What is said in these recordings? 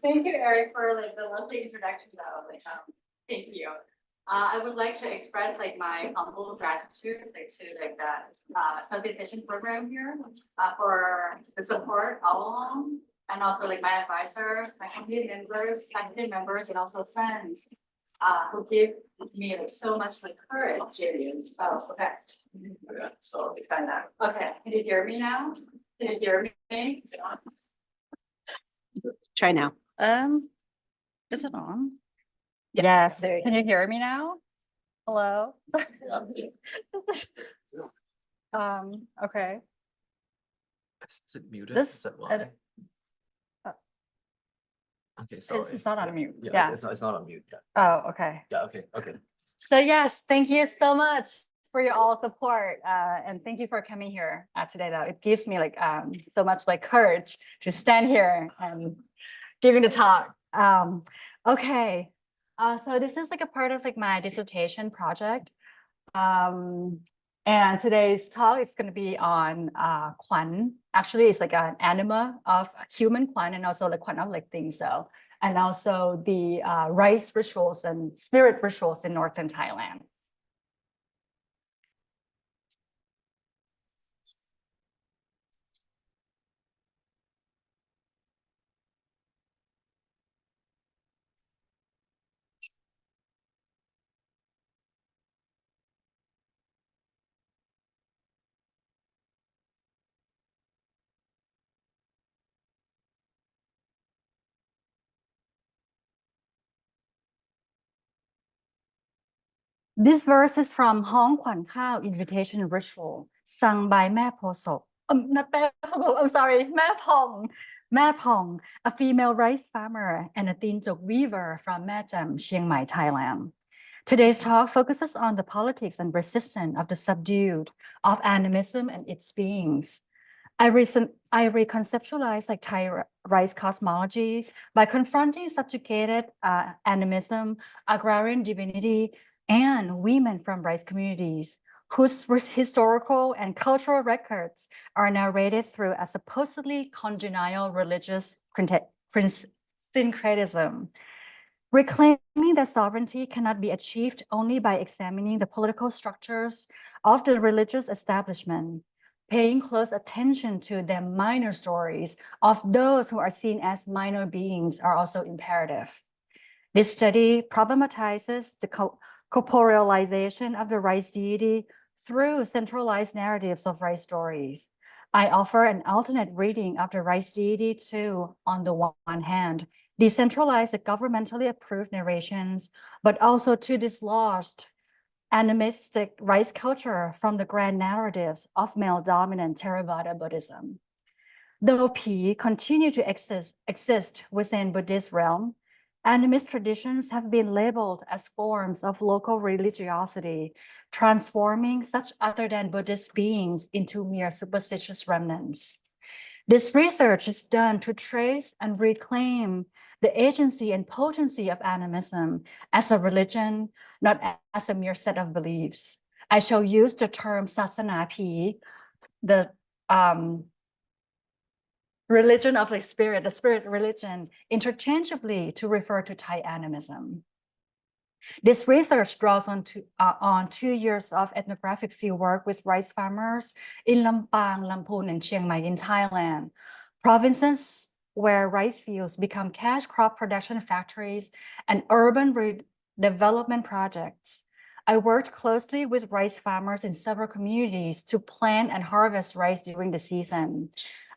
Thank you, Eric, for like the lovely introduction. Though, thank you. I would like to express like my humble gratitude to the certification program here for the support all along, and also like my advisor, my community members, faculty members, and also friends who give me like so much like courage. Oh, okay. Yeah, so Okay, can you hear me now? Can you hear me? Try now. Is it on? Yes. Can you hear me now? Hello? Okay. is it muted? This- Is that why? uh, Okay, sorry. It's not on Yeah, mute. Yeah, Yeah. it's not on mute. Yeah, Oh, okay. yeah, okay. So yes, thank you so much for your all support. And thank you for coming here today though. It gives me like so much like courage to stand here and giving the talk. Okay. So this is like a part of like my dissertation project. And today's talk is going to be on khwan. Actually, it's like an anima of human khwan and also the khwan of like things so. And also the rice rituals and spirit rituals in northern Thailand. This verse is from Hong Khwan Khao invitation ritual sung by Mae Poso. Not Mae Poso, I'm sorry, Mae Pong. Mae Pong, a female rice farmer and a tin chok weaver from Mae Cham, Chiang Mai, Thailand. Today's talk focuses on the politics and resistance of the subdued, of animism and its beings. I reconceptualize like Thai rice cosmology by confronting subjugated animism, agrarian divinity, and women from rice communities whose historical and cultural records are narrated through a supposedly congenial religious syncretism. Reclaiming that sovereignty cannot be achieved only by examining the political structures of the religious establishment, paying close attention to the minor stories of those who are seen as minor beings are also imperative. This study problematizes the corporealization of the rice deity through centralized narratives of rice stories. I offer an alternate reading of the rice deity to, on the one hand, decentralize the governmentally approved narrations, but also to dislodge animistic rice culture from the grand narratives of male-dominant Theravada Buddhism. Though P continue to exist within Buddhist realm, animist traditions have been labeled as forms of local religiosity, transforming such other-than-Buddhist beings into mere superstitious remnants. This research is done to trace and reclaim the agency and potency of animism as a religion, not as a mere set of beliefs. I shall use the term sasana P, the religion of the spirit religion, interchangeably to refer to Thai animism. This research draws on 2 years of ethnographic fieldwork with rice farmers in Lampang, Lamphun, and Chiang Mai in Thailand, provinces where rice fields become cash crop production factories and urban redevelopment projects. I worked closely with rice farmers in several communities to plant and harvest rice during the season.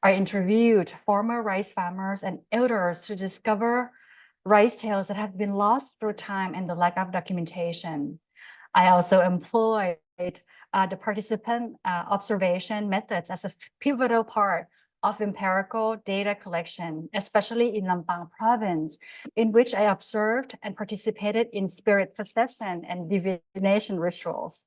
I interviewed former rice farmers and elders to discover rice tales that have been lost through time and the lack of documentation. I also employed the participant observation methods as a pivotal part of empirical data collection, especially in Lampang province, in which I observed and participated in spirit procession and divination rituals.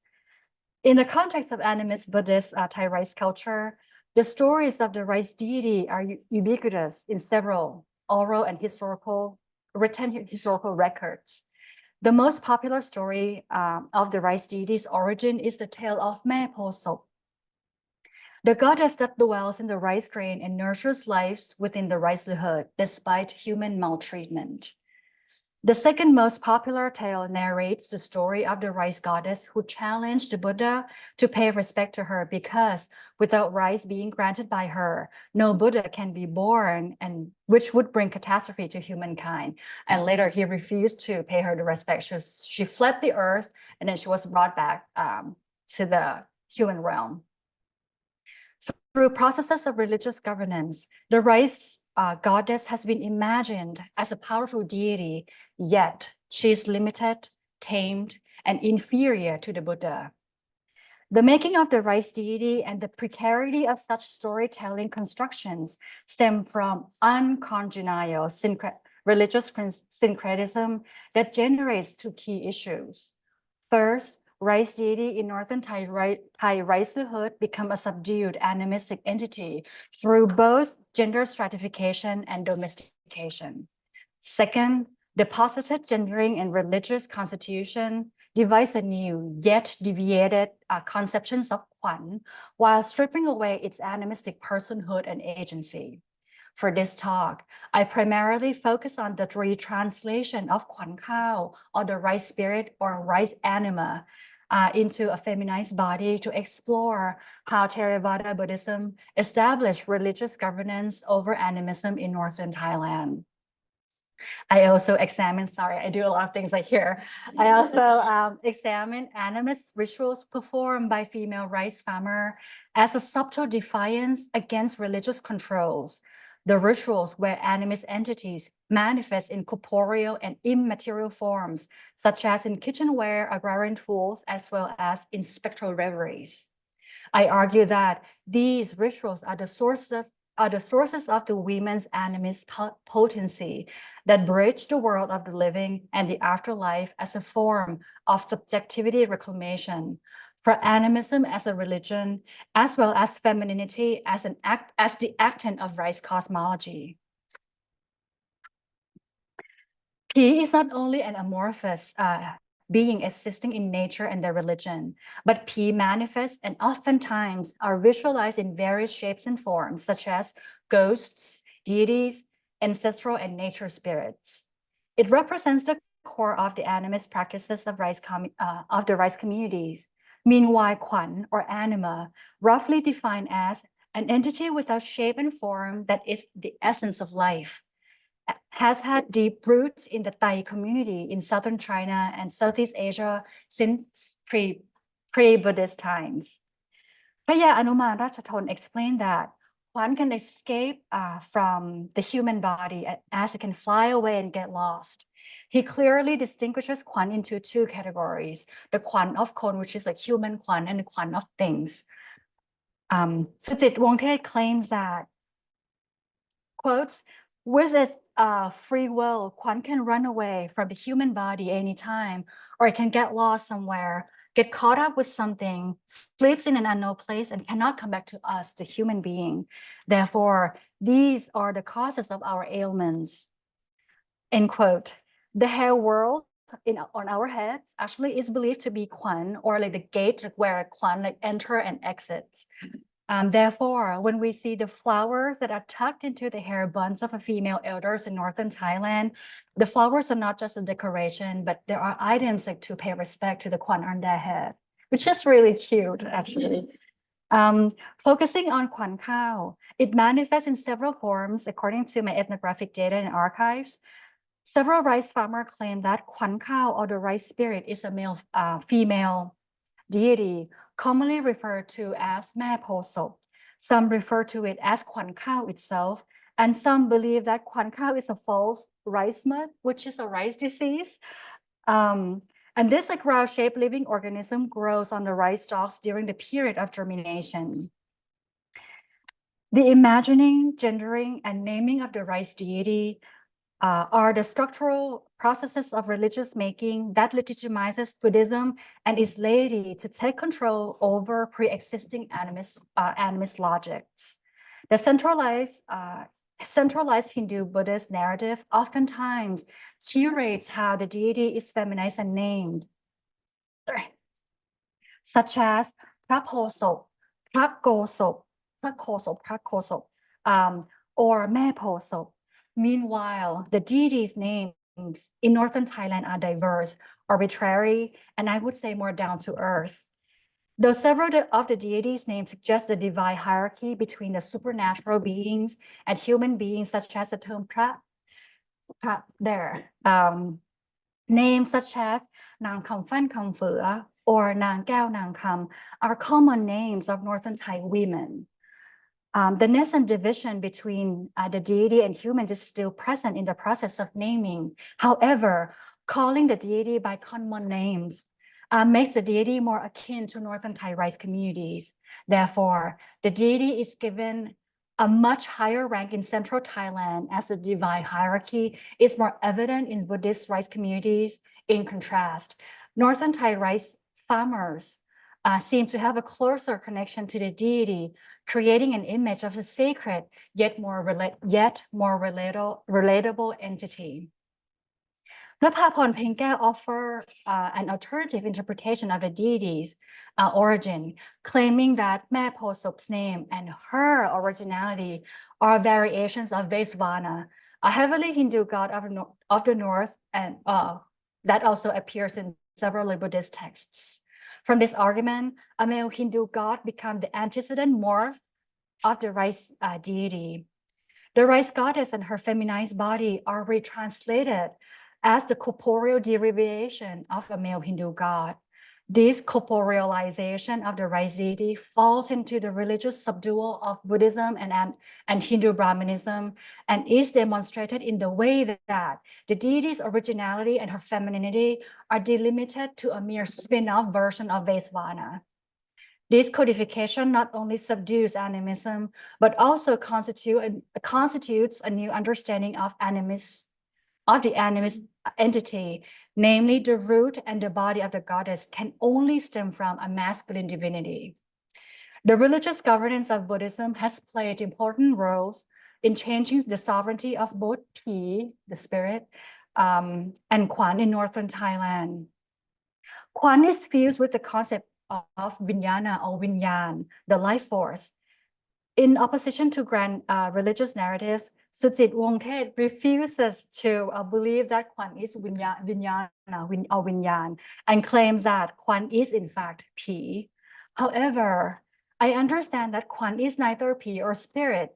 In the context of animist Buddhist Thai rice culture, the stories of the rice deity are ubiquitous in several oral and written historical records. The most popular story of the rice deity's origin is the tale of Mae Poso. the goddess that dwells in the rice grain and nurtures lives within the Ricelihood despite human maltreatment. The second most popular tale narrates the story of the rice goddess who challenged the Buddha to pay respect to her because without rice being granted by her, no Buddha can be born, and which would bring catastrophe to humankind. And later he refused to pay her the respect. She fled the earth and then she was brought back to the human realm. Through processes of religious governance, the rice goddess has been imagined as a powerful deity, yet she is limited, tamed, and inferior to the Buddha. The making of the rice deity and the precarity of such storytelling constructions stem from uncongenial religious syncretism that generates two key issues. First, rice deity in northern Thai Ricelihood become a subdued animistic entity through both gender stratification and domestication. Second, deposited gendering in religious constitution devise anew yet deviated conceptions of khwan while stripping away its animistic personhood and agency. For this talk, I primarily focus on the retranslation of khao, or the rice spirit or rice anima, into a feminized body to explore how Theravada Buddhism established religious governance over animism in northern Thailand. I also examine, sorry, I do a lot of things like here. I also examine animist rituals performed by female rice farmer as a subtle defiance against religious controls. The rituals where animist entities manifest in corporeal and immaterial forms, such as in kitchenware, agrarian tools, as well as in spectral reveries. I argue that these rituals are the sources of the women's animist potency that bridge the world of the living and the afterlife as a form of subjectivity reclamation, for animism as a religion, as well as femininity as the actant of rice cosmology. P is not only an amorphous being existing in nature and their religion, but P manifests and oftentimes are visualized in various shapes and forms, such as ghosts, deities, ancestral and nature spirits. It represents the core of the animist practices of the rice communities. Meanwhile, khwan or anima, roughly defined as an entity without shape and form that is the essence of life, has had deep roots in the Thai community in southern China and Southeast Asia since pre-Buddhist times. Phaya Anuman Ratchathon explained that khwan can escape from the human body as it can fly away and get lost. He clearly distinguishes khwan into two categories, the khwan of kon, which is like human khwan, and the khwan of things. Suchit Wongthek claims that, quote, with its free will, khwan can run away from the human body anytime, or it can get lost somewhere, get caught up with something, sleeps in an unknown place, and cannot come back to us, the human being. Therefore, these are the causes of our ailments. End quote. The hair world on our heads actually is believed to be khwan, or like the gate where khwan like enter and exit. Therefore, when we see the flowers that are tucked into the hair buns of a female elders in northern Thailand, the flowers are not just a decoration, but there are items like to pay respect to the khwan on their head, which is really cute, actually. Focusing on khwan khao, it manifests in several forms according to my ethnographic data and archives. Several rice farmers claim that khwan khao, or the rice spirit, is a female deity, commonly referred to as Mae Po Sop. Some refer to it as khwan khao itself, and some believe that khwan khao is a false rice mud, which is a rice disease. And this like round-shaped living organism grows on the rice stalks during the period of germination. The imagining, gendering, and naming of the rice deity are the structural processes of religious making that legitimizes Buddhism and its laity to take control over pre-existing animist logics. The centralized Hindu-Buddhist narrative oftentimes curates how the deity is feminized and named, such as Phra Po Sop, Phra Go Sop, or แม่โพธิ์ศพ Meanwhile, the deities' names in northern Thailand are diverse, arbitrary, and I would say more down to earth. Though several of the deities' names suggest the divine hierarchy between the supernatural beings and human beings, such as the term names such as Nang Kamfan Kamfua or Nang Gao Nang Kam are common names of northern Thai women. The nascent division between the deity and humans is still present in the process of naming. However, calling the deity by common names makes the deity more akin to northern Thai rice communities. Therefore, the deity is given a much higher rank in central Thailand as the divine hierarchy is more evident in Buddhist rice communities. In contrast, northern Thai rice farmers seem to have a closer connection to the deity, creating an image of a sacred yet more relatable entity. พระพาพรเพ็งแก้ว offer an alternative interpretation of the deity's origin, claiming that แม่โพธิ์ศพ 's name and her originality are variations of Vaisvana, a heavily Hindu god of the north, and that also appears in several Buddhist texts. From this argument, a male Hindu god becomes the antecedent morph of the rice deity. The rice goddess and her feminized body are retranslated as the corporeal derivation of a male Hindu god. This corporealization of the rice deity falls into the religious subdual of Buddhism and Hindu-Brahmanism and is demonstrated in the way that the deity's originality and her femininity are delimited to a mere spin-off version of Vaisvana. This codification not only subdues animism, but also constitutes a new understanding of the animist entity, namely the root and the body of the goddess can only stem from a masculine divinity. The religious governance of Buddhism has played important roles in changing the sovereignty of both Phi, the spirit, and khwan in northern Thailand. Khwan is fused with the concept of vinyana or vinyan, the life force. In opposition to grand religious narratives, Sujit Wongthet refuses to believe that Khwan is vinyan and claims that Khwan is in fact Pi. However, I understand that Khwan is neither Pi or spirit.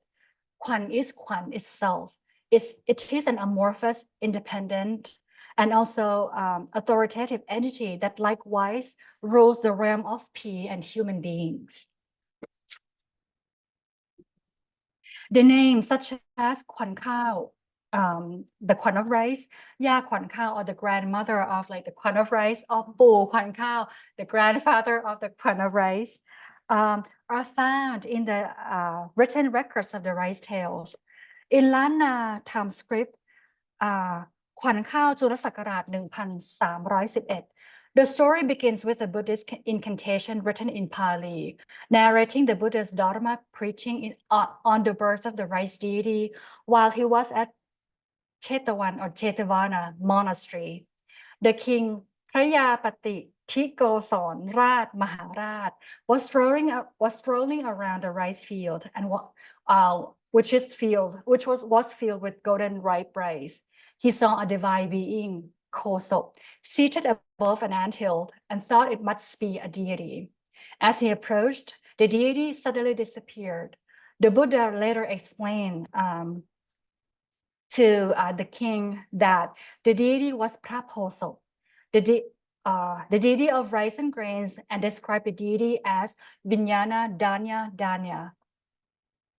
Khwan is Khwan itself. It is an amorphous, independent, and also authoritative entity that likewise rules the realm of Pi and human beings. The names such as Khwan Khao, the Khwan of rice, Ya Khwan Khao, or the grandmother of like the Khwan of rice, or Bu Khwan Khao, the grandfather of the Khwan of rice, are found in the written records of the rice tales. In Lana Tham script, ขวัญข้าวจุลศักราช 1311. The story begins with a Buddhist incantation written in Pali, narrating the Buddha's Dharma preaching on the birth of the rice deity while he was at Chetawan or Chetavana monastery. The king Prayapati Tikoson Raj Maharaj was strolling around the rice field and which was filled with golden ripe rice. He saw a divine being, Kosop, seated above an anthill and thought it must be a deity. As he approached, the deity suddenly disappeared. The Buddha later explained to the king that the deity was Praphoso, the deity of rice and grains, and described the deity as Vinyana Danya Danya,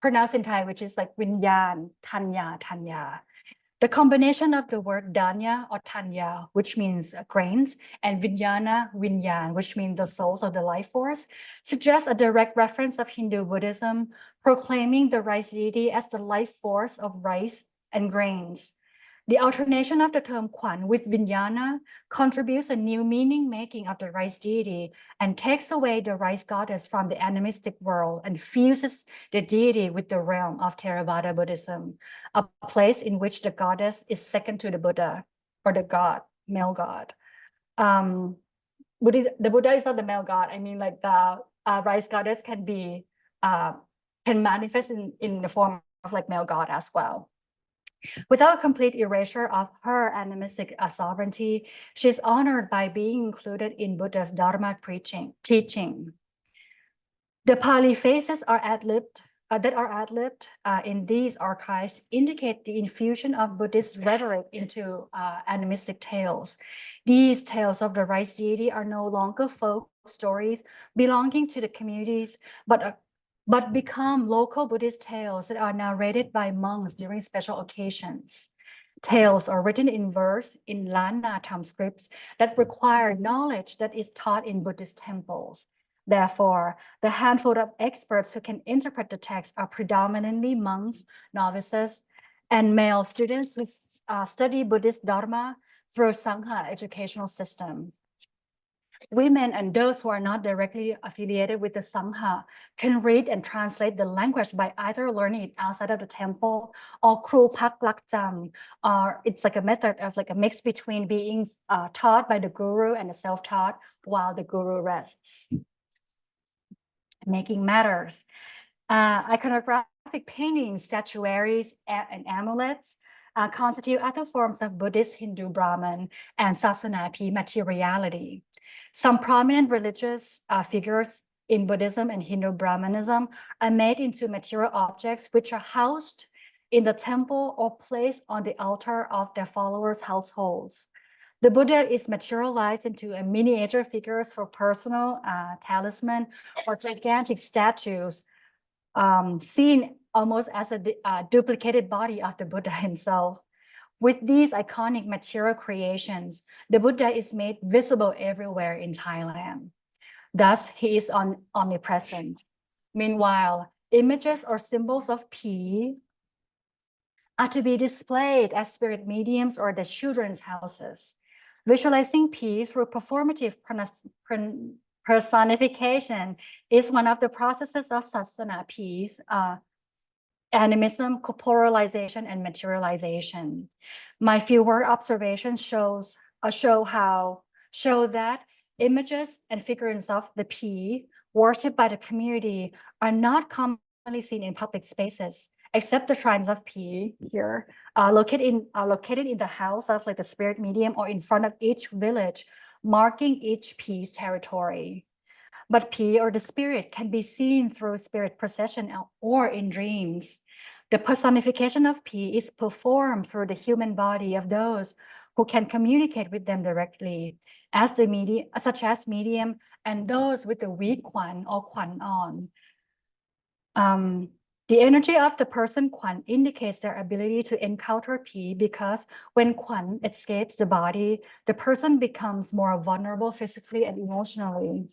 pronounced in Thai, which is like Vinyan Tanya Tanya. The combination of the word Danya or Tanya, which means grains, and Vinyana, Vinyan, which means the souls or the life force, suggests a direct reference of Hindu Buddhism, proclaiming the rice deity as the life force of rice and grains. The alternation of the term Khwan with Vinyana contributes a new meaning making of the rice deity and takes away the rice goddess from the animistic world and fuses the deity with the realm of Theravada Buddhism, a place in which the goddess is second to the Buddha or the god, male god. The Buddha is not the male god. I mean, like the rice goddess can be can manifest in the form of like male god as well. Without complete erasure of her animistic sovereignty, she's honored by being included in Buddha's Dharma teaching. The polyphases are ad-libbed in these archives indicate the infusion of Buddhist rhetoric into animistic tales. These tales of the rice deity are no longer folk stories belonging to the communities, but become local Buddhist tales that are narrated by monks during special occasions. Tales are written in verse in Lana Tham scripts that require knowledge that is taught in Buddhist temples. Therefore, the handful of experts who can interpret the text are predominantly monks, novices, and male students who study Buddhist Dharma through Sangha educational system. Women and those who are not directly affiliated with the Sangha can read and translate the language by either learning it outside of the temple or kru pak lak jam, or it's like a method of like a mix between being taught by the guru and the self-taught while the guru rests. Making matters. Iconographic paintings, statuaries, and amulets constitute other forms of Buddhist, Hindu, Brahman, and sasana materiality. Some prominent religious figures in Buddhism and Hindu-Brahmanism are made into material objects which are housed in the temple or placed on the altar of their followers' households. The Buddha is materialized into a miniature figures for personal talisman or gigantic statues seen almost as a duplicated body of the Buddha himself. With these iconic material creations, the Buddha is made visible everywhere in Thailand. Thus, he is omnipresent. Meanwhile, images or symbols of Pi are to be displayed as spirit mediums or the children's houses. Visualizing Pi through performative personification is one of the processes of sasana peace, animism, corporalization, and materialization. My fieldwork observations show that images and figurines of the Pi worshipped by the community are not commonly seen in public spaces, except the shrines of Pi here, located in the house of like the spirit medium or in front of each village, marking each Pi's territory. But Pi or the spirit can be seen through spirit procession or in dreams. The personification of Pi is performed through the human body of those who can communicate with them directly, such as medium and those with the weak khwan or khwan on. The energy of the person khwan indicates their ability to encounter Pi because when khwan escapes the body, the person becomes more vulnerable physically and emotionally.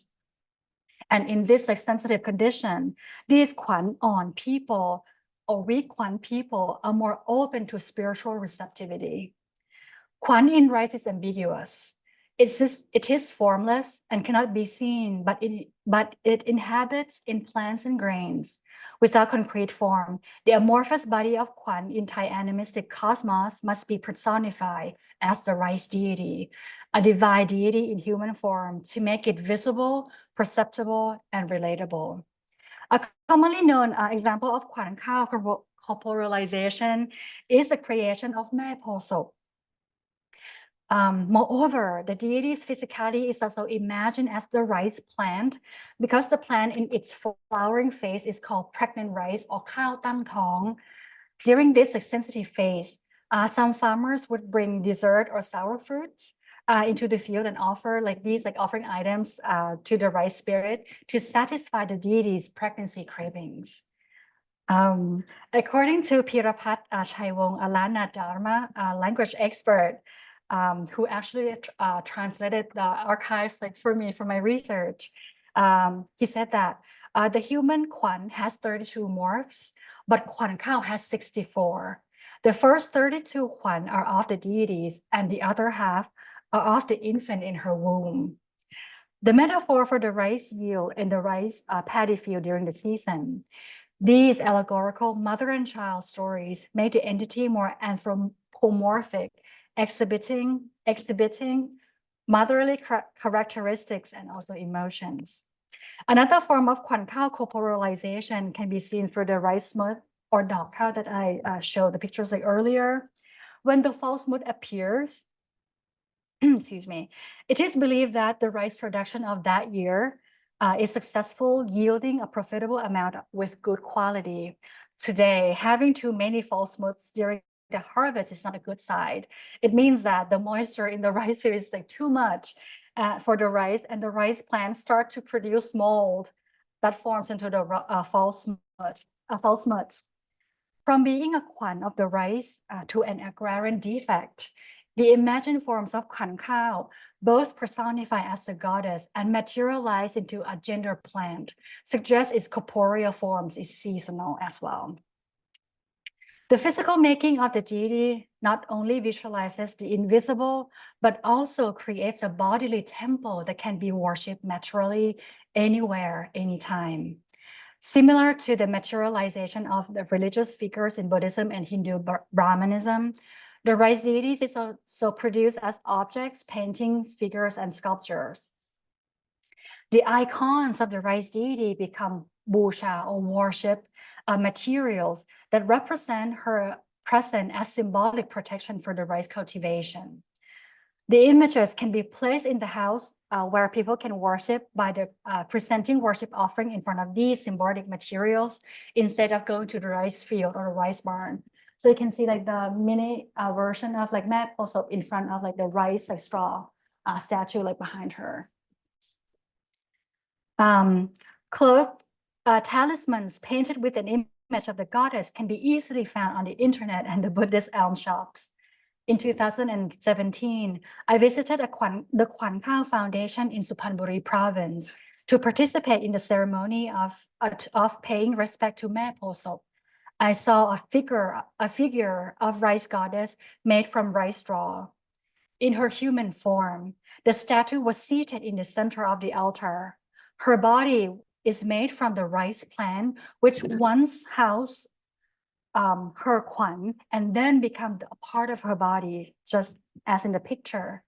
And in this like sensitive condition, these khwan on people or weak khwan people are more open to spiritual receptivity. Khwan in rice is ambiguous. It is formless and cannot be seen, but it inhabits in plants and grains. Without concrete form, the amorphous body of khwan in Thai animistic cosmos must be personified as the rice deity, a divine deity in human form to make it visible, perceptible, and relatable. A commonly known example of khwan khao corporalization is the creation of Mae Posok. Moreover, the deity's physicality is also imagined as the rice plant because the plant in its flowering phase is called pregnant rice or khao tang thong. During this sensitive phase, some farmers would bring dessert or sour fruits into the field and offer like these offering items to the rice spirit to satisfy the deity's pregnancy cravings. According to Pirapat Chaiwong, a Lana Dharma language expert, who actually translated the archives for me for my research. He said that the human khwan has 32 morphs, but khwan khao has 64. The first 32 khwan are of the deities, and the other half are of the infant in her womb. The metaphor for the rice yield and the rice paddy field during the season. These allegorical mother and child stories make the entity more anthropomorphic, exhibiting motherly characteristics and also emotions. Another form of khwan khao corporalization can be seen through the rice mud or dog khao that I showed the pictures like earlier. When the false mood appears, excuse me, it is believed that the rice production of that year is successful, yielding a profitable amount with good quality. Today, having too many false moods during the harvest is not a good side. It means that the moisture in the rice is like too much for the rice, and the rice plants start to produce mold that forms into the false muds. From being a khwan of the rice to an agrarian defect, the imagined forms of khwan khao both personify as the goddess and materialize into a gender plant, suggests its corporeal forms is seasonal as well. The physical making of the deity not only visualizes the invisible, but also creates a bodily temple that can be worshipped materially anywhere, anytime. Similar to the materialization of the religious figures in Buddhism and Hindu-Brahmanism, the rice deities is also produced as objects, paintings, figures, and sculptures. The icons of the rice deity become busha or worship materials that represent her presence as symbolic protection for the rice cultivation. The images can be placed in the house where people can worship by the presenting worship offering in front of these symbolic materials instead of going to the rice field or the rice barn. So you can see like the mini version of like Mat also in front of like the rice like straw statue like behind her. Cloth talismans painted with an image of the goddess can be easily found on the internet and the Buddhist elm shops. In 2017, I visited the Khwan Khao Foundation in Suphanburi province to participate in the ceremony of paying respect to Mae Posop. I saw a figure of rice goddess made from rice straw. In her human form, the statue was seated in the center of the altar. Her body is made from the rice plant, which once housed her khwan and then become a part of her body, just as in the picture.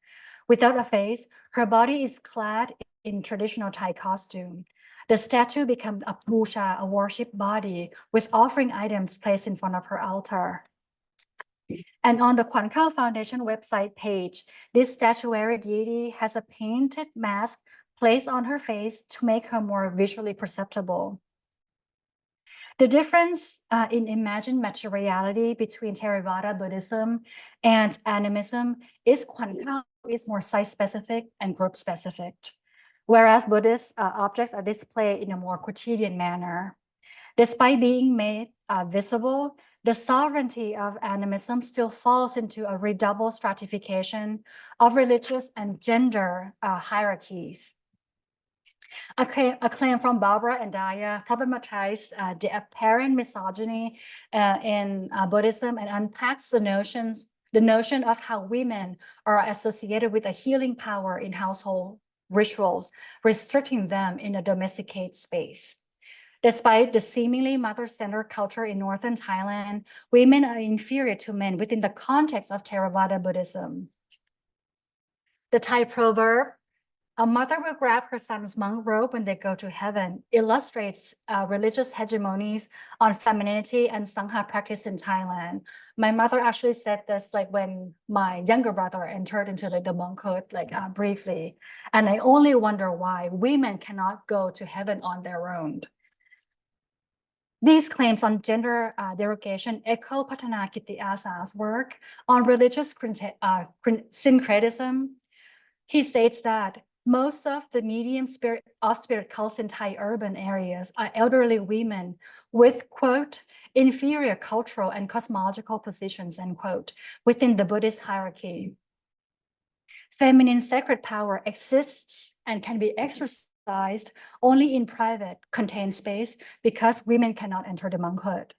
Without a face, her body is clad in traditional Thai costume. The statue becomes a pusha, a worship body, with offering items placed in front of her altar. And on the Khwan Khao Foundation website page, this statuary deity has a painted mask placed on her face to make her more visually perceptible. The difference in imagined materiality between Theravada Buddhism and animism is Khwan Khao is more site-specific and group-specific, whereas Buddhist objects are displayed in a more quotidian manner. Despite being made visible, the sovereignty of animism still falls into a redoubled stratification of religious and gender hierarchies. A claim from Barbara and Daya problematized the apparent misogyny in Buddhism and unpacks the notion of how women are associated with a healing power in household rituals, restricting them in a domesticated space. Despite the seemingly mother-centered culture in northern Thailand, women are inferior to men within the context of Theravada Buddhism. The Thai proverb, "A mother will grab her son's monk robe when they go to heaven," illustrates religious hegemonies on femininity and Sangha practice in Thailand. My mother actually said this like when my younger brother entered into like the monkhood, like briefly. And I only wonder why women cannot go to heaven on their own. These claims on gender derogation echo Patana Kiti Asa's work on religious syncretism. He states that most of the medium spirit cults in Thai urban areas are elderly women with, quote, inferior cultural and cosmological positions, end quote, within the Buddhist hierarchy. Feminine sacred power exists and can be exercised only in private, contained space because women cannot enter the monkhood.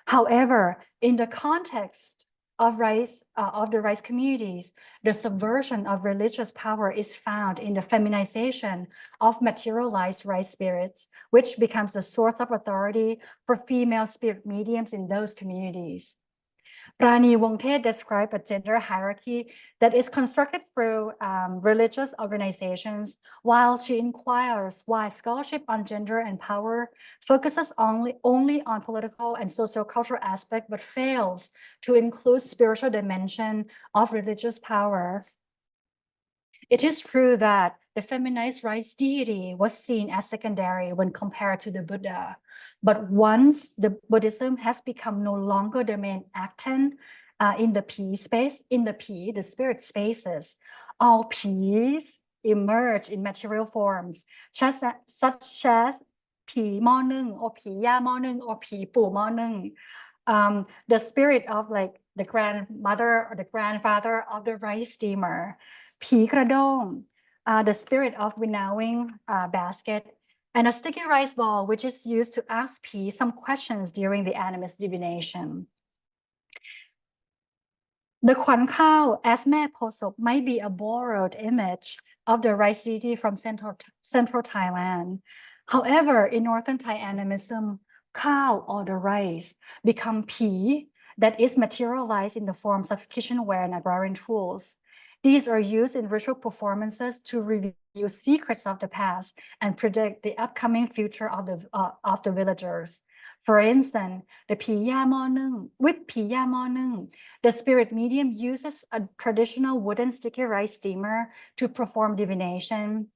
However, in the context of the rice communities, the subversion of religious power is found in the feminization of materialized rice spirits, which becomes the source of authority for female spirit mediums in those communities. Rani Wongthit described a gender hierarchy that is constructed through religious organizations, while she inquires why scholarship on gender and power focuses only on political and sociocultural aspect, but fails to include spiritual dimension of religious power. It is true that the feminized rice deity was seen as secondary when compared to the Buddha. But once the Buddhism has become no longer the main actant in the space, the spirit spaces, all P's emerge in material forms, such as P Mo Nung or P Ya Mo Nung or P Pu Mo Nung. The spirit of like the grandmother or the grandfather of the rice steamer. ผีกระด้ง the spirit of winnowing basket, and a sticky rice ball, which is used to ask P some questions during the animist divination. The khwan khao, as Mae Posop, might be a borrowed image of the rice deity from central Thailand. However, in northern Thai animism, khao or the rice become P that is materialized in the forms of kitchenware and agrarian tools. These are used in ritual performances to reveal secrets of the past and predict the upcoming future of the villagers. For instance, with Pi Ya Mo Nung, the spirit medium uses a traditional wooden sticky rice steamer to perform divination.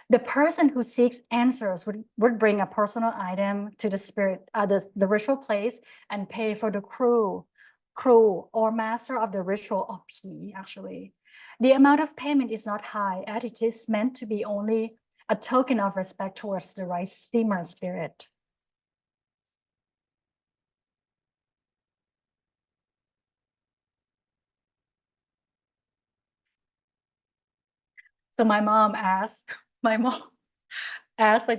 The person who seeks answers would bring a personal item to the spirit, the ritual place, and pay for the crew or master of the ritual, or P actually. The amount of payment is not high, as it is meant to be only a token of respect towards the rice steamer spirit. So my mom asked like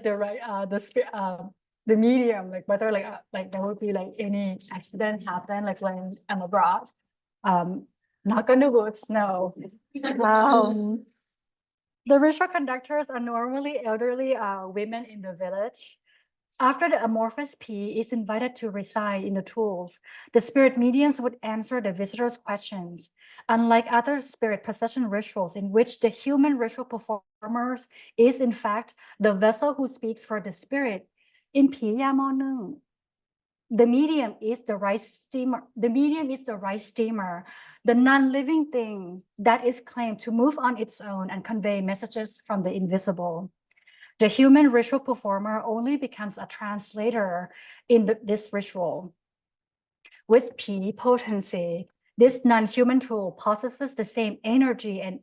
the medium, like whether like there would be like any accident happen like when I'm abroad. Knock on the woods, no. The ritual conductors are normally elderly women in the village. After the amorphous P is invited to reside in the tools, the spirit mediums would answer the visitors' questions. Unlike other spirit possession rituals in which the human ritual performers is in fact the vessel who speaks for the spirit, in Pi Ya Mo Nung, the medium is the rice steamer. The medium is the rice steamer, the non-living thing that is claimed to move on its own and convey messages from the invisible. The human ritual performer only becomes a translator in this ritual. With P potency, this non-human tool possesses the same energy and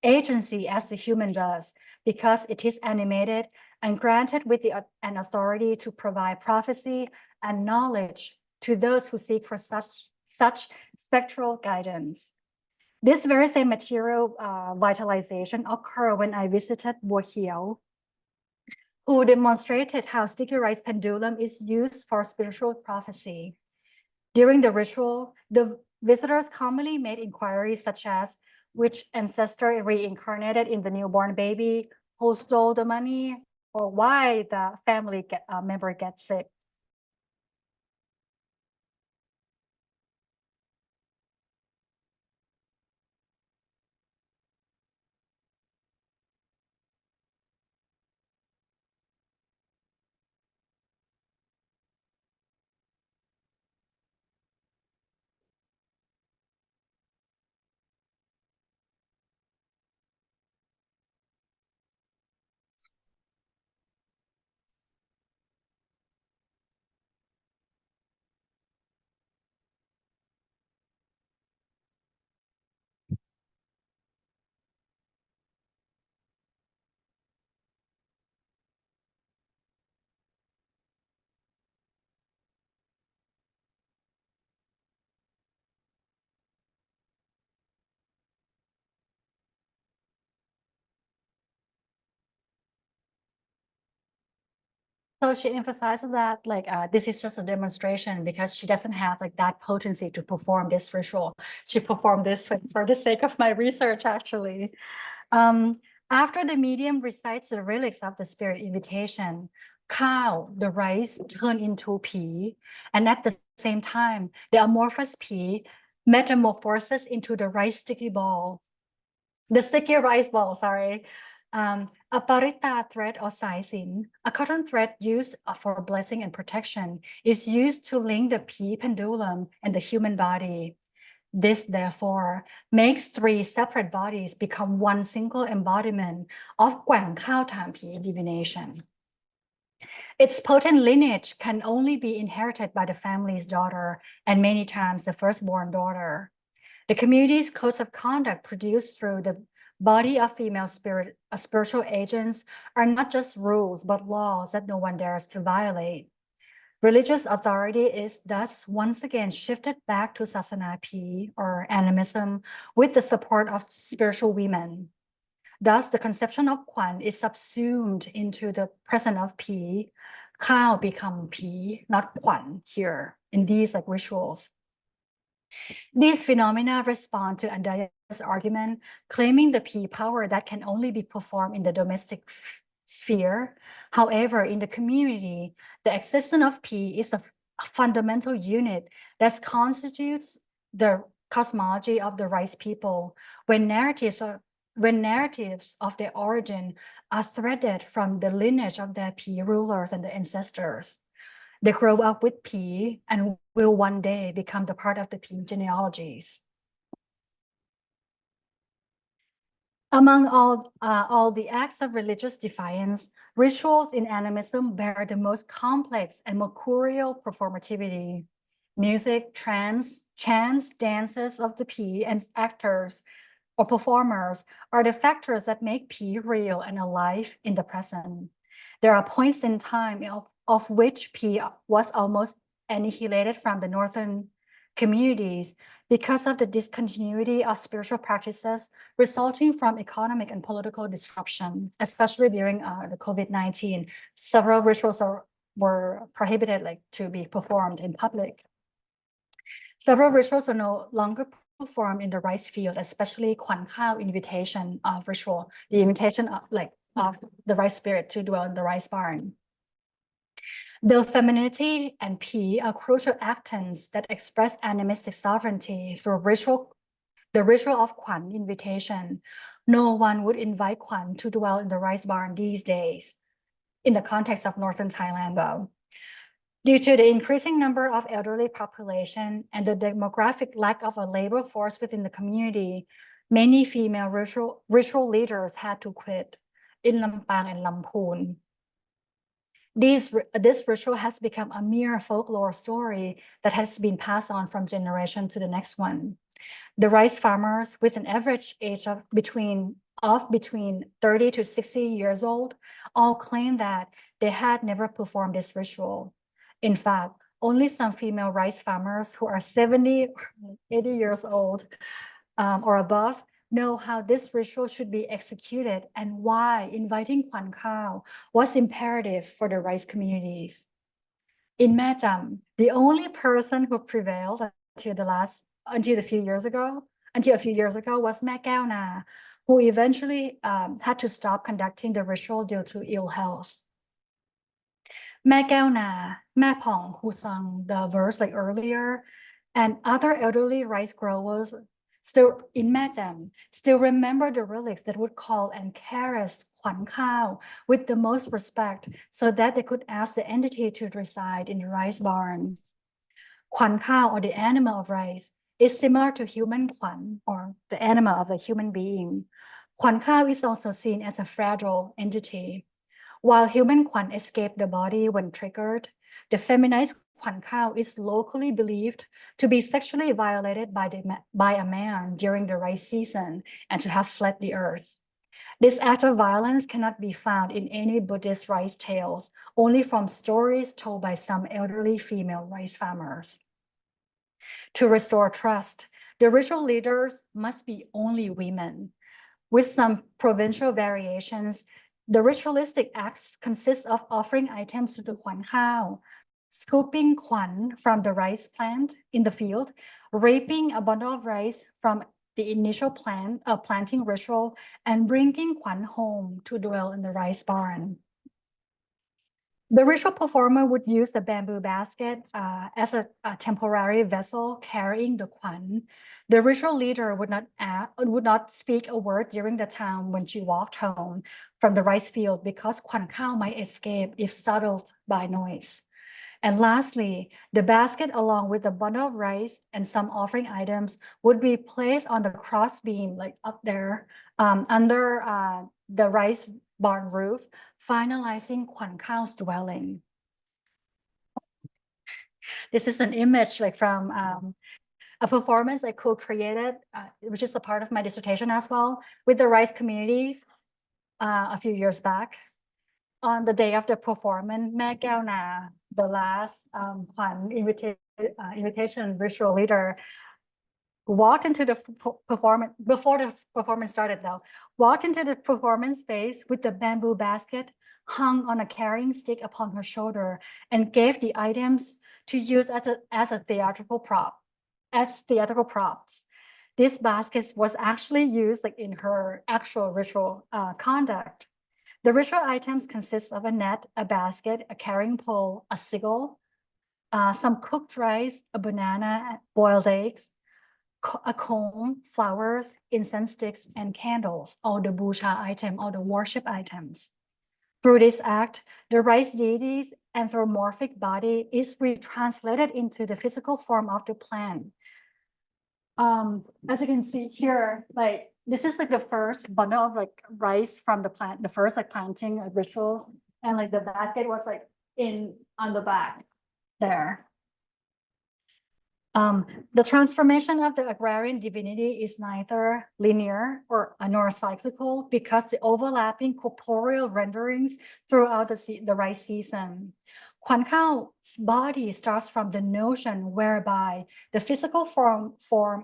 agency as the human does, because it is animated and granted with an authority to provide prophecy and knowledge to those who seek for such spectral guidance. This very same material vitalization occurred when I visited Bo Hiao, who demonstrated how sticky rice pendulum is used for spiritual prophecy. During the ritual, the visitors commonly made inquiries such as which ancestor reincarnated in the newborn baby, who stole the money, or why the family member gets sick. So she emphasizes that like this is just a demonstration because she doesn't have like that potency to perform this ritual. She performed this for the sake of my research, actually. After the medium recites the relics of the spirit invitation, khao, the rice, turn into P, and at the same time, the amorphous P metamorphoses into the rice sticky ball. The sticky rice ball, sorry. A parita thread or saisin, a cotton thread used for blessing and protection, is used to link the pea pendulum and the human body. This, therefore, makes three separate bodies become one single embodiment of Guang Khao Tam Pi divination. Its potent lineage can only be inherited by the family's daughter, and many times the firstborn daughter. The community's codes of conduct produced through the body of female spiritual agents are not just rules, but laws that no one dares to violate. Religious authority is thus once again shifted back to sasana P or animism with the support of spiritual women. Thus, the conception of khwan is subsumed into the presence of P. Khao become P, not khwan here in these like rituals. These phenomena respond to Andaya's argument, claiming the P power that can only be performed in the domestic sphere. However, in the community, the existence of P is a fundamental unit that constitutes the cosmology of the rice people. When narratives of their origin are threaded from the lineage of their P rulers and the ancestors, they grow up with P and will one day become the part of the P genealogies. Among all the acts of religious defiance, rituals in animism bear the most complex and mercurial performativity. Music, chants, dances of the P, and actors or performers are the factors that make P real and alive in the present. There are points in time of which P was almost annihilated from the northern communities because of the discontinuity of spiritual practices resulting from economic and political disruption, especially during the COVID-19. Several rituals were prohibited to be performed in public. Several rituals are no longer performed in the rice field, especially khwan khao invitation of ritual, the invitation of the rice spirit to dwell in the rice barn. Though femininity and P are crucial actants that express animistic sovereignty through the ritual of khwan invitation, no one would invite khwan to dwell in the rice barn these days, in the context of northern Thailand though. Due to the increasing number of elderly population and the demographic lack of a labor force within the community, many female ritual leaders had to quit in Lampang and Lamphun. This ritual has become a mere folklore story that has been passed on from generation to the next one. The rice farmers, with an average age of between 30 to 60 years old, all claim that they had never performed this ritual. In fact, only some female rice farmers who are 70 or 80 years old or above know how this ritual should be executed and why inviting khwan khao was imperative for the rice communities. In Mae Cham, the only person who prevailed until a few years ago was Mae Kao Na, who eventually had to stop conducting the ritual due to ill health. Mae Kao Na, Mae Pong, who sung the verse earlier, and other elderly rice growers still in Mae Cham still remember the relics that would call and caress khwan khao with the most respect so that they could ask the entity to reside in the rice barn. Khwan khao, or the animal of rice, is similar to human khwan, or the animal of a human being. Khwan khao is also seen as a fragile entity. While human khwan escape the body when triggered, the feminized khwan khao is locally believed to be sexually violated by a man during the rice season and to have fled the earth. This act of violence cannot be found in any Buddhist rice tales, only from stories told by some elderly female rice farmers. To restore trust, the ritual leaders must be only women. With some provincial variations, the ritualistic acts consist of offering items to the khwan khao, scooping khwan from the rice plant in the field, raping a bundle of rice from the initial planting ritual, and bringing khwan home to dwell in the rice barn. The ritual performer would use the bamboo basket as a temporary vessel carrying the khwan. The ritual leader would not speak a word during the time when she walked home from the rice field because khwan khao might escape if startled by noise. And lastly, the basket along with the bundle of rice and some offering items would be placed on the cross beam, like up there, under the rice barn roof, finalizing khwan khao's dwelling. This is an image like from a performance I co-created, which is a part of my dissertation as well, with the rice communities a few years back. On the day of the performance, Mae Keo Na, the last khwan invitation ritual leader, walked into the performance, before the performance started though, walked into the performance space with the bamboo basket hung on a carrying stick upon her shoulder and gave the items to use as a theatrical prop, as theatrical props. This basket was actually used like in her actual ritual conduct. The ritual items consist of a net, a basket, a carrying pole, a sigil, some cooked rice, a banana, boiled eggs, a comb, flowers, incense sticks, and candles, all the busha item, all the worship items. Through this act, the rice deity's anthropomorphic body is retranslated into the physical form of the plant. As you can see here, like this is like the first bundle of like rice from the plant, the first like planting ritual, and like the basket was like on the back there. The transformation of the agrarian divinity is neither linear nor cyclical because the overlapping corporeal renderings throughout the rice season. Khwan Khao's body starts from the notion whereby the physical form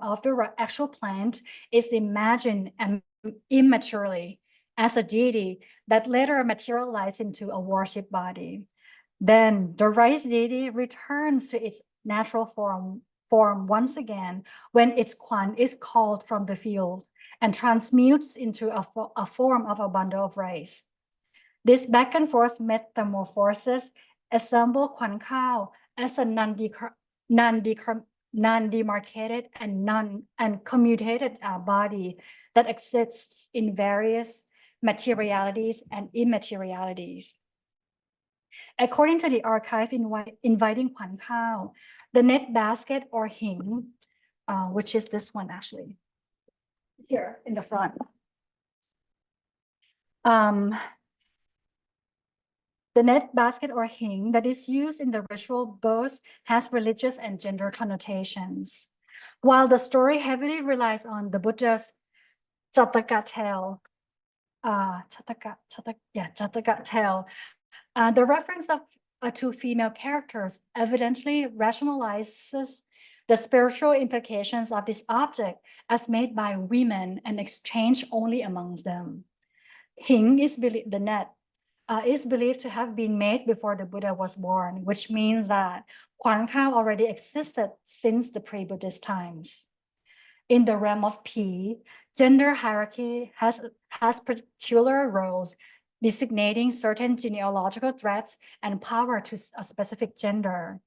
of the actual plant is imagined immaturely as a deity that later materializes into a worship body. Then the rice deity returns to its natural form once again when its khwan is called from the field and transmutes into a form of a bundle of rice. This back and forth metamorphosis assemble khwan khao as a non-demarcated and commutated body that exists in various materialities and immaterialities. According to the archive inviting khwan khao, the net basket or hing, which is this one actually, here in the front. The net basket or hing that is used in the ritual both has religious and gender connotations. While the story heavily relies on the Buddha's Jataka tale, Jataka tale, the reference of two female characters evidently rationalizes the spiritual implications of this object as made by women and exchanged only amongst them. Hing is the net is believed to have been made before the Buddha was born, which means that khwan khao already existed since the pre-Buddhist times. In the realm of P, gender hierarchy has particular roles designating certain genealogical threats and power to a specific gender,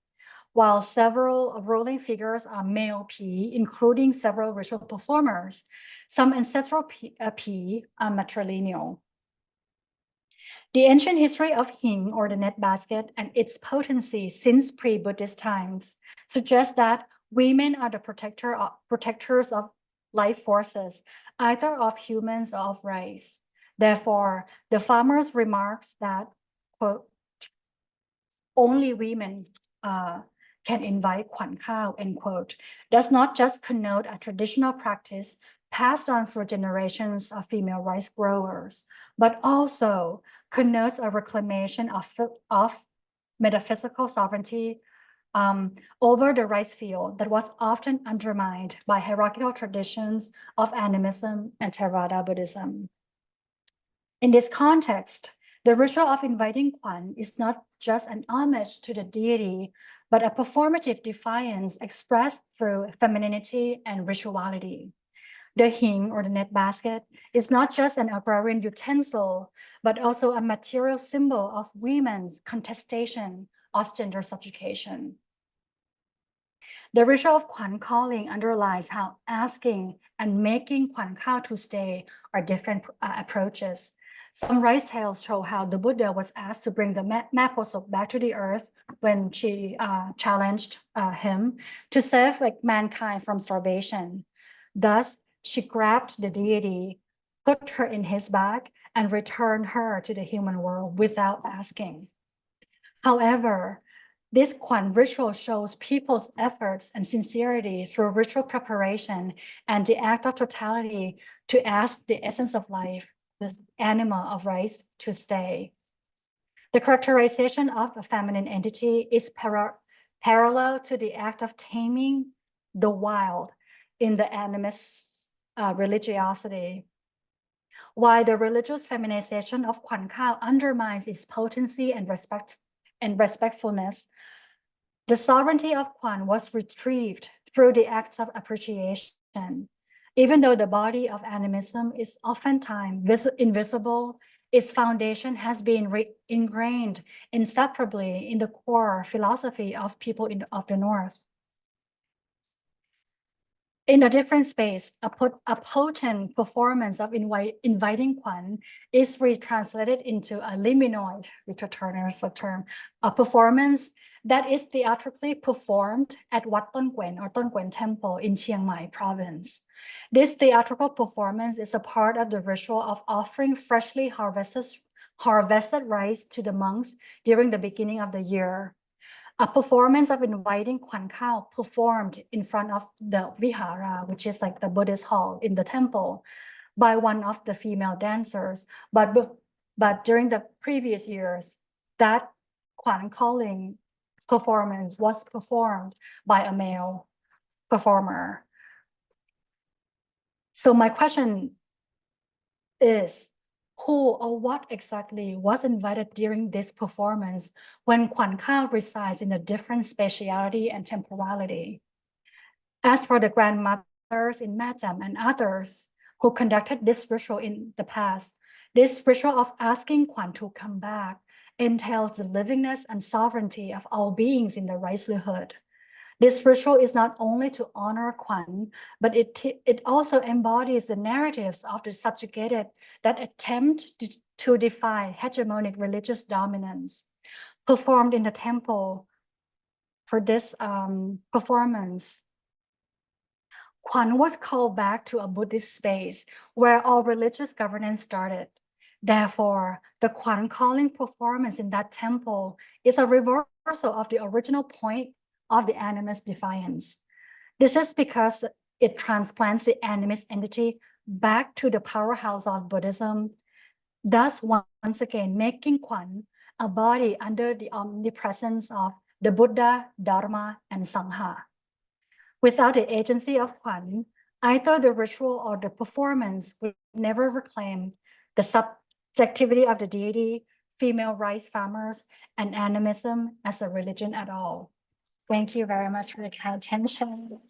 while several ruling figures are male P, including several ritual performers. Some ancestral P are matrilineal. The ancient history of hing or the net basket and its potency since pre-Buddhist times suggests that women are the protectors of life forces, either of humans or of rice. Therefore, the farmer's remarks that, quote, only women can invite khwan khao, end quote, does not just connote a traditional practice passed on through generations of female rice growers, but also connotes a reclamation of metaphysical sovereignty over the rice field that was often undermined by hierarchical traditions of animism and Theravada Buddhism. In this context, the ritual of inviting khwan is not just an homage to the deity, but a performative defiance expressed through femininity and rituality. The hing or the net basket is not just an agrarian utensil, but also a material symbol of women's contestation of gender subjugation. The ritual of khwan calling underlies how asking and making khwan khao to stay are different approaches. Some rice tales show how the Buddha was asked to bring the Maposok back to the earth when she challenged him to save mankind from starvation. Thus, she grabbed the deity, put her in his bag, and returned her to the human world without asking. However, this khwan ritual shows people's efforts and sincerity through ritual preparation and the act of totality to ask the essence of life, this anima of rice, to stay. The characterization of a feminine entity is parallel to the act of taming the wild in the animist religiosity. While the religious feminization of khwan khao undermines its potency and respectfulness, the sovereignty of khwan was retrieved through the acts of appreciation. Even though the body of animism is oftentimes invisible, its foundation has been ingrained inseparably in the core philosophy of people of the North. In a different space, a potent performance of inviting khwan is retranslated into a liminoid, which a Turner's term, a performance that is theatrically performed at Wat Ton Guen or Ton Guen Temple in Chiang Mai province. This theatrical performance is a part of the ritual of offering freshly harvested rice to the monks during the beginning of the year. A performance of inviting khwan khao performed in front of the vihara, which is like the Buddhist hall in the temple, by one of the female dancers. But during the previous years, that khwan calling performance was performed by a male performer. So my question is, who or what exactly was invited during this performance when khwan khao resides in a different spatiality and temporality? As for the grandmothers in Matam and others who conducted this ritual in the past, this ritual of asking khwan to come back entails the livingness and sovereignty of all beings in the Ricelihood. This ritual is not only to honor khwan, but it also embodies the narratives of the subjugated that attempt to defy hegemonic religious dominance. Performed in the temple for this performance, khwan was called back to a Buddhist space where all religious governance started. Therefore, the khwan calling performance in that temple is a reversal of the original point of the animist defiance. This is because it transplants the animist entity back to the powerhouse of Buddhism, thus once again making khwan a body under the omnipresence of the Buddha, Dharma, and Sangha. Without the agency of khwan, either the ritual or the performance would never reclaim the subjectivity of the deity, female rice farmers, and animism as a religion at all. Thank you very much for the kind attention.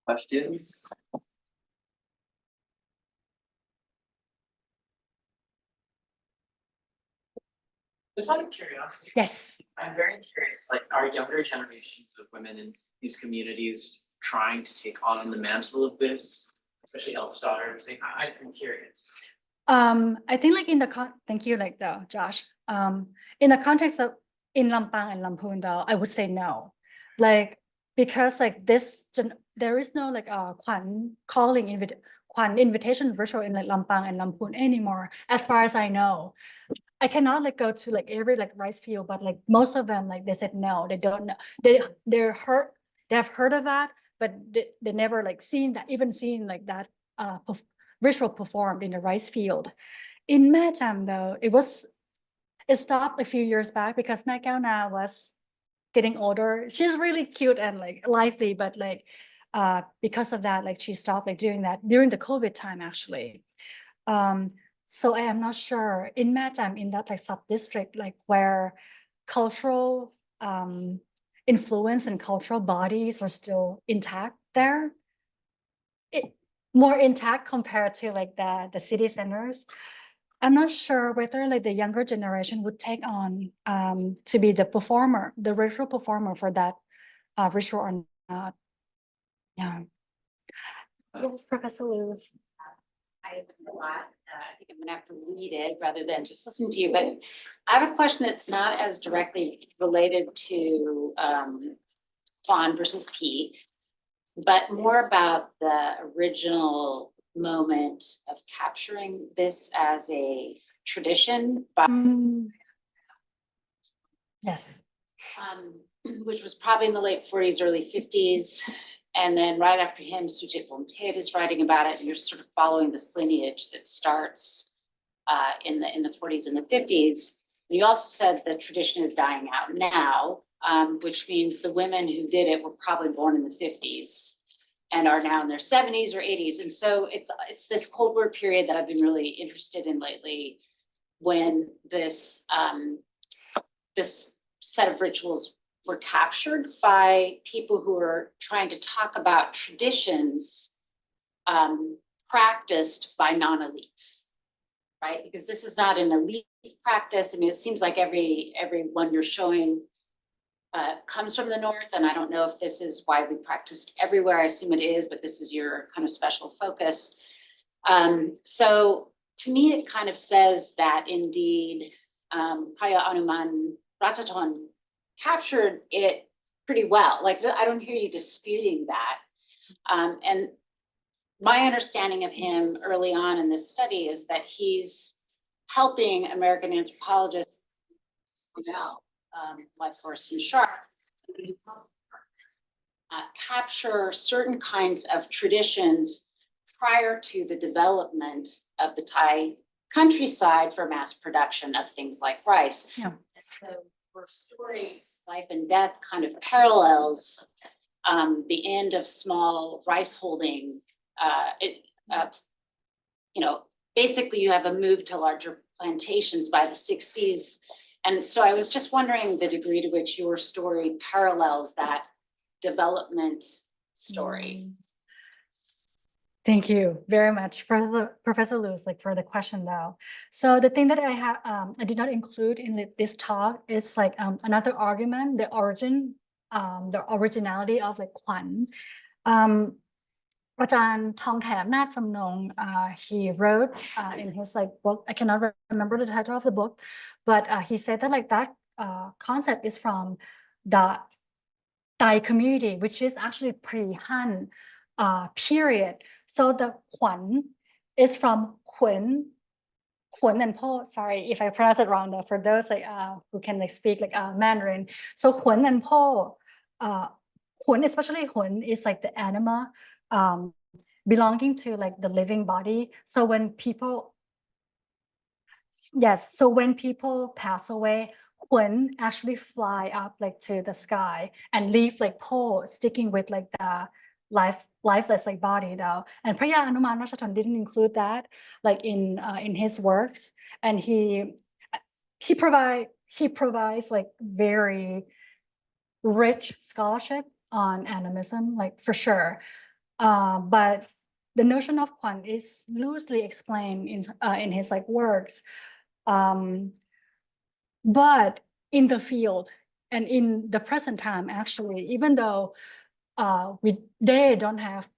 Questions? Just out of curiosity. Yes. I'm very curious, like, are younger generations of women in these communities trying to take on the mantle of this, especially eldest daughters? I'm curious. I think like in the thank you, like Josh. In the context of in Lampang and Lamphun, though, I would say no, like because like there is no like khwan calling khwan invitation ritual in like Lampang and Lamphun anymore, as far as I know. I cannot like go to like every like rice field, but like most of them like they said no, they don't know. They have heard of that, but they never like seen like that ritual performed in the rice field. In Matam though, it stopped a few years back because Makauna was getting older. She's really cute and like lively, but like because of that, like she stopped like doing that during the COVID time actually. So I am not sure in Matam, in that like sub district, like where cultural influence and cultural bodies are still intact there. More intact compared to like the city centers. I'm not sure whether like the younger generation would take on to be the performer, the ritual performer for that ritual or not. Yeah. Yes, Professor Lewis. I have a lot. I think I'm gonna have to read it rather than just listen to you, but I have a question that's not as directly related to khwan versus P, but more about the original moment of capturing this as a tradition by Yes. which was probably in the late 40s, early 50s. And then right after him, Sujit Vontet is writing about it, and you're sort of following this lineage that starts in the 40s and the 50s. And you also said the tradition is dying out now, which means the women who did it were probably born in the 50s and are now in their 70s or 80s. And so it's this Cold War period that I've been really interested in lately, when this this set of rituals were captured by people who are trying to talk about traditions practiced by non-elites, right? Because this is not an elite practice. I mean, it seems like every one you're showing comes from the North, and I don't know if this is widely practiced everywhere. I assume it is, but this is your kind of special focus. So to me, it kind of says that indeed, Kaya Anuman Ratchathon captured it pretty well. Like, I don't hear you disputing that. And my understanding of him early on in this study is that he's helping American anthropologists, like Thorsten Sharp, capture certain kinds of traditions prior to the development of the Thai countryside for mass production of things like rice. Yeah. So for stories, life and death kind of parallels the end of small rice holding. Basically you have a move to larger plantations by the 60s. And so I was just wondering the degree to which your story parallels that development story. Thank you very much, Professor Lewis, like for the question though. So the thing that I have, I did not include in this talk is like another argument, the originality of like khwan. อาจารย์ทองแถมนาฏจำนง he wrote in his like book, I cannot remember the title of the book, but he said that like that concept is from the Thai community, which is actually pre-Han period. So the khwan is from khwan and po. Sorry if I pronounce it wrong though, for those like who can like speak like Mandarin. So khwan and po, khwan, especially khwan, is like the anima belonging to like the living body. So when people pass away, khwan actually fly up like to the sky and leave like po sticking with like the lifeless like body though. And Phaya Anuman Ratchathon didn't include that like in his works, and he provides like very rich scholarship on animism, like for sure. But the notion of khwan is loosely explained in his like works. But in the field and in the present time, actually, even though we don't have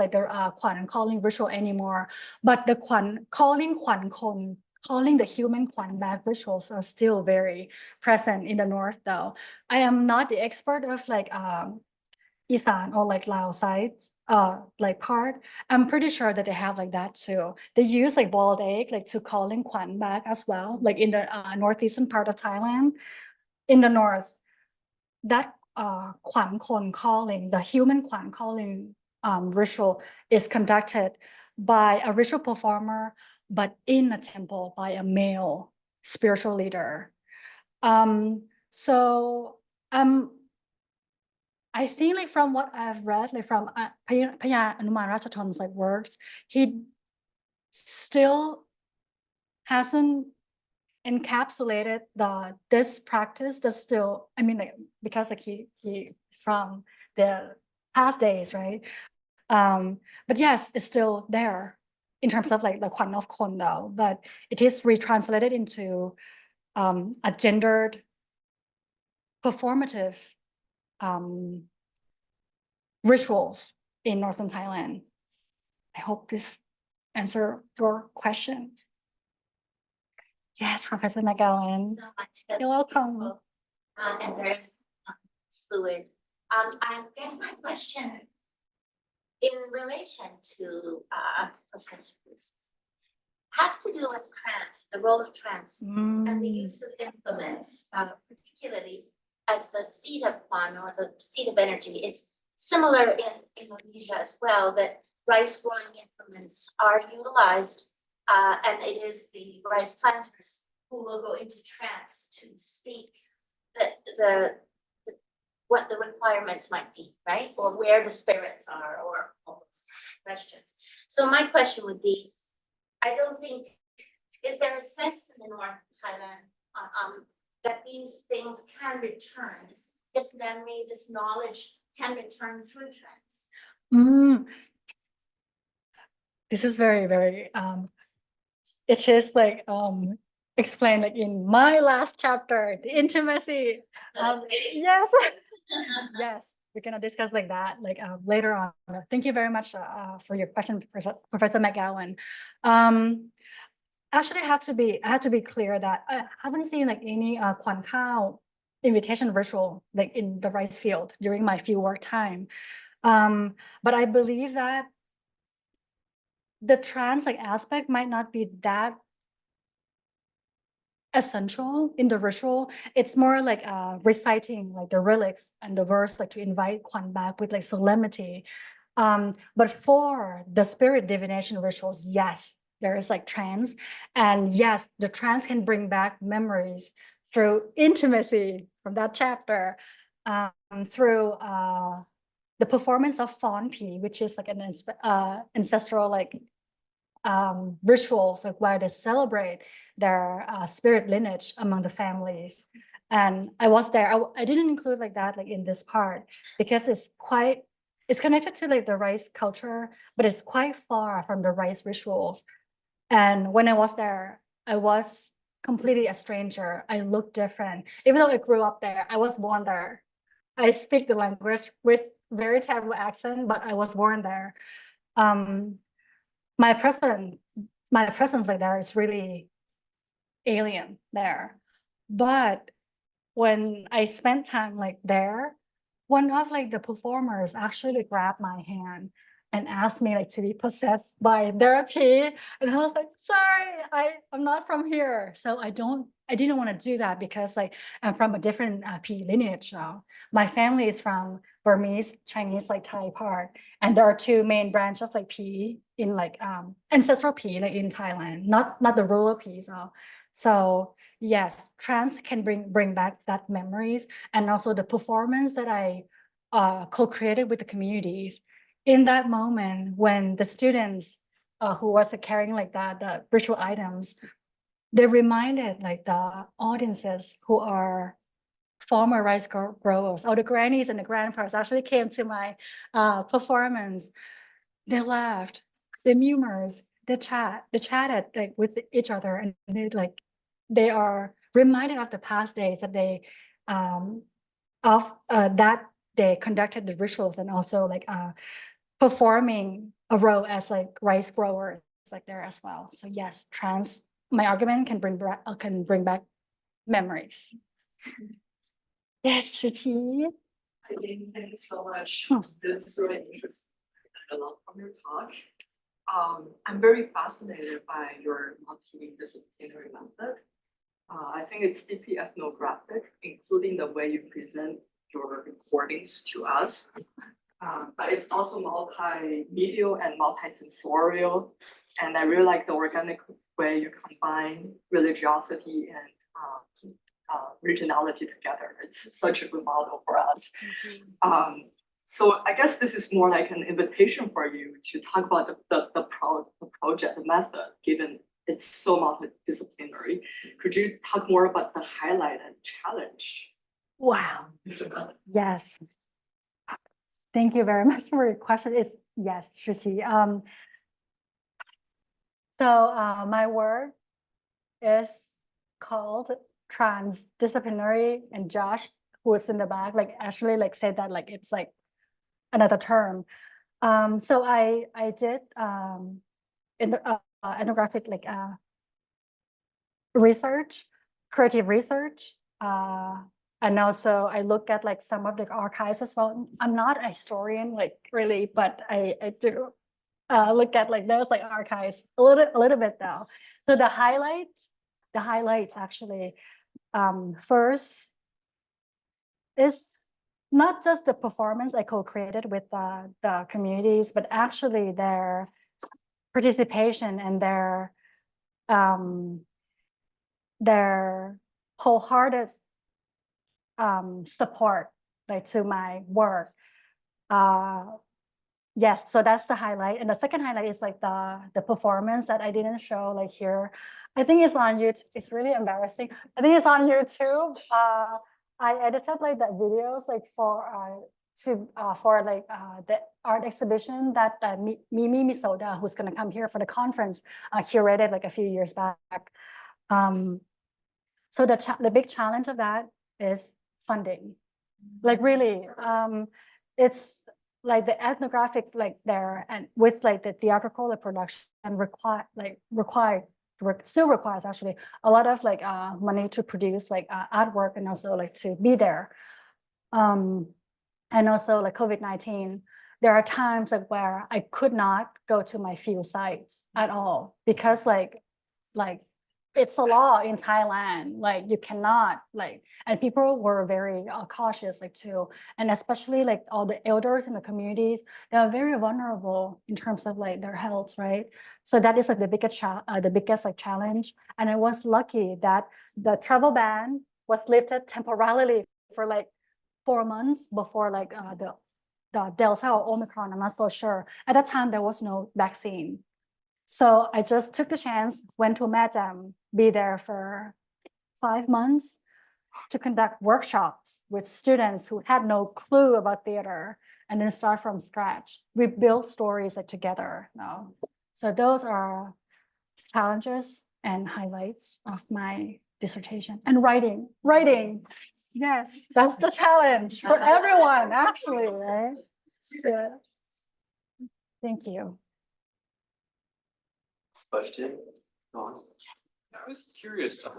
like the khwan calling ritual anymore, but the khwan calling the human khwan back rituals are still very present in the North though. I am not the expert of like Isan or like Lao side like part. I'm pretty sure that they have like that too. They use like boiled egg like to calling khwan back as well, like in the northeastern part of Thailand. In the north, that khwan kon calling, the human khwan calling ritual is conducted by a ritual performer, but in a temple by a male spiritual leader. So I think like from what I've read, like from Phaya Anuman Ratchathon's like works, he still hasn't encapsulated this practice that's still, I mean, like, because like he's from the past days, right? But yes, it's still there in terms of like the khwan of khon though, but it is retranslated into a gendered performative rituals in Northern Thailand. I hope this answer your question. Yes, Professor McGowan. So much. That's You're welcome. beautiful, and very fluid. I guess my question in relation to Professor Bruce has to do with trance, the role of trance and the Mm. use of implements, particularly as the seat of khwan or the seat of energy. It's similar in Indonesia as well, that rice growing implements are utilized, and it is the rice planters who will go into trance to speak what the requirements might be, right? Or where the spirits are, or all those questions. So my question would be, I don't think, is there a sense in the North of Thailand that these things can return, this memory, this knowledge can return through trance? Mm. This is very, very, it is like explained like in my last chapter, the intimacy. Yes, yes, we're gonna discuss like that like later on. Thank you very much for your question, Professor McGowan. Actually, I have to be clear that I haven't seen like any khwan khao invitation ritual like in the rice field during my fieldwork time. But I believe that the trance like aspect might not be that essential in the ritual. It's more like reciting like the relics and the verse like to invite khwan back with like solemnity. But for the spirit divination rituals, yes, there is like trance, and yes, the trance can bring back memories through intimacy from that chapter, through the performance of fawn pi, which is like an ancestral like rituals like where they celebrate their spirit lineage among the families. And I was there. I didn't include like that like in this part because it's connected to like the rice culture, but it's quite far from the rice rituals. And when I was there, I was completely a stranger. I looked different. Even though I grew up there, I was born there. I speak the language with very terrible accent, but I was born there. My presence like there is really alien there. But when I spent time like there, one of like the performers actually grabbed my hand and asked me like to be possessed by deity. And I was like, sorry, I'm not from here. So I didn't want to do that because like I'm from a different P lineage now. My family is from Burmese, Chinese, like Thai part. And there are two main branches of like P in like ancestral P like in Thailand, not the rural P. So yes, trance can bring back that memories, and also the performance that I co-created with the communities in that moment when the students who was carrying like the ritual items, they reminded like the audiences who are former rice growers, or the grannies and the grandfathers actually came to my performance. They laughed, they murmured, they chatted like with each other, and they are reminded of the past days that they that they conducted the rituals and also like performing a role as like rice growers like there as well. So yes, trance, my argument can bring back memories. Yes, Shruti. Thank you so much. Hmm. This is really interesting. I learned a lot from your talk. I'm very fascinated by your multidisciplinary method. I think it's deeply ethnographic, including the way you present your recordings to us. But it's also multimedia and multisensorial. And I really like the organic way you combine religiosity and regionality together. It's such a good model for us. So I guess this is more like an invitation for you to talk about the project, the method, given it's so multidisciplinary. Could Could you talk more about the highlight and challenge? Wow. Yes. Thank you very much for your question. It's yes, Shruti. My work is called transdisciplinary, and Josh, who is in the back, like actually like said that like it's like another term. So I did in the ethnographic like research, creative research, and also I look at like some of the archives as well. I'm not a historian like really, but I do look at like those like archives a little bit though. So the highlights actually first is not just the performance I co-created with the communities, but actually their participation and their wholehearted support like to my work. Yes, so that's the highlight. And the second highlight is like the performance that I didn't show like here. I think it's on YouTube. It's really embarrassing. I think it's on YouTube. I edited like that videos like for like the art exhibition that Mimi Misoda, who's gonna come here for the conference, curated like a few years back. So the big challenge of that is funding. Like really, it's like the ethnographic like there and with like the theatrical production still requires actually a lot of like money to produce like artwork and also like to be there. And also like COVID-19, there are times like where I could not go to my field sites at all because like it's a law in Thailand, like you cannot like, and people were very cautious like too, and especially like all the elders in the communities, they are very vulnerable in terms of like their health, right? So that is like the biggest like challenge. And I was lucky that the travel ban was lifted temporarily for like 4 months before like the Delta or Omicron, I'm not so sure. At that time, there was no vaccine. So I just took the chance, went to Madam, be there for 5 months to conduct workshops with students who had no clue about theater and then start from scratch. We built stories like together now. So those are challenges and highlights of my dissertation. And writing, yes, that's the challenge for everyone actually, right? Yeah. Thank you. Question. I was curious, you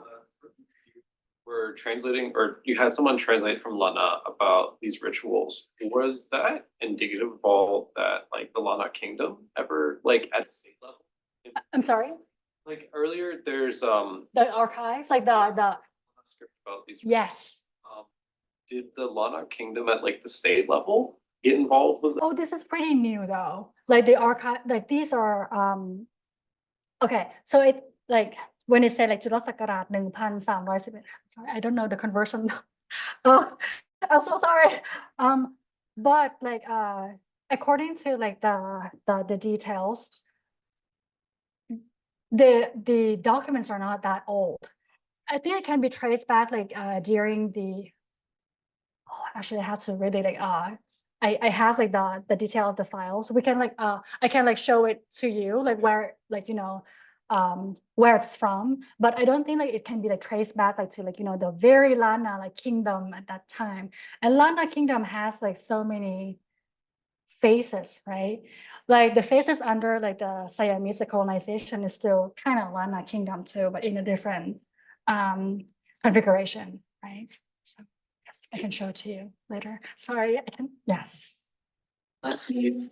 were translating, or you had someone translate from Lana about these rituals. Was that indicative of all that, like the Lana kingdom ever, like at the state level? I'm sorry? Like earlier, there's The archive, like the script about these. yes. Did the Lana kingdom at like the state level get involved with? Oh, this is pretty new though. Like the archive, like these are okay. So it like when it said like จุลศักราช 1,311. Sorry, I don't know the conversion. Oh, I'm so sorry. But like according to like the details, the documents are not that old. I think it can be traced back like during the actually I have to really like I have like the detail of the files. We can like I can like show it to you like where like you know where it's from, but I don't think like it can be like traced back like to like you know the very Lana like kingdom at that time. And Lana kingdom has like so many phases, right? Like the phases under like the Siamese colonization is still kind of Lana kingdom too, but in a different configuration, right? So yes, I can show it to you later. Sorry, I can, yes. Thank you.